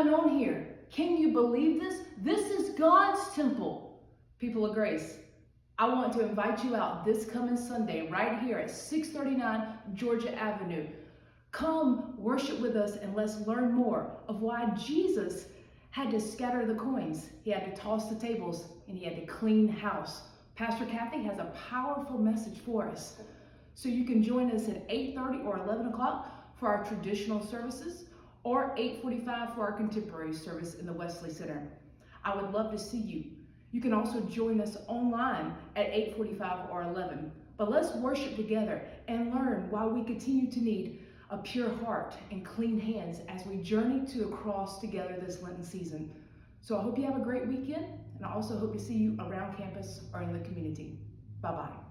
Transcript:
going on here? Can you believe this? This is God's temple. People of Grace, I want to invite you out this coming Sunday right here at 639 Georgia Avenue. Come worship with us and let's learn more of why Jesus had to scatter the coins. He had to toss the tables and he had to clean house. Pastor Kathy has a powerful message for us. So you can join us at 8:30 or 11 o'clock for our traditional services, or 8:45 for our contemporary service in the Wesley Center. I would love to see you. You can also join us online at 8:45 or 11. But let's worship together and learn why we continue to need a pure heart and clean hands as we journey to the cross together this Lenten season. So I hope you have a great weekend, and I also hope to see you around campus or in the community. Bye-bye.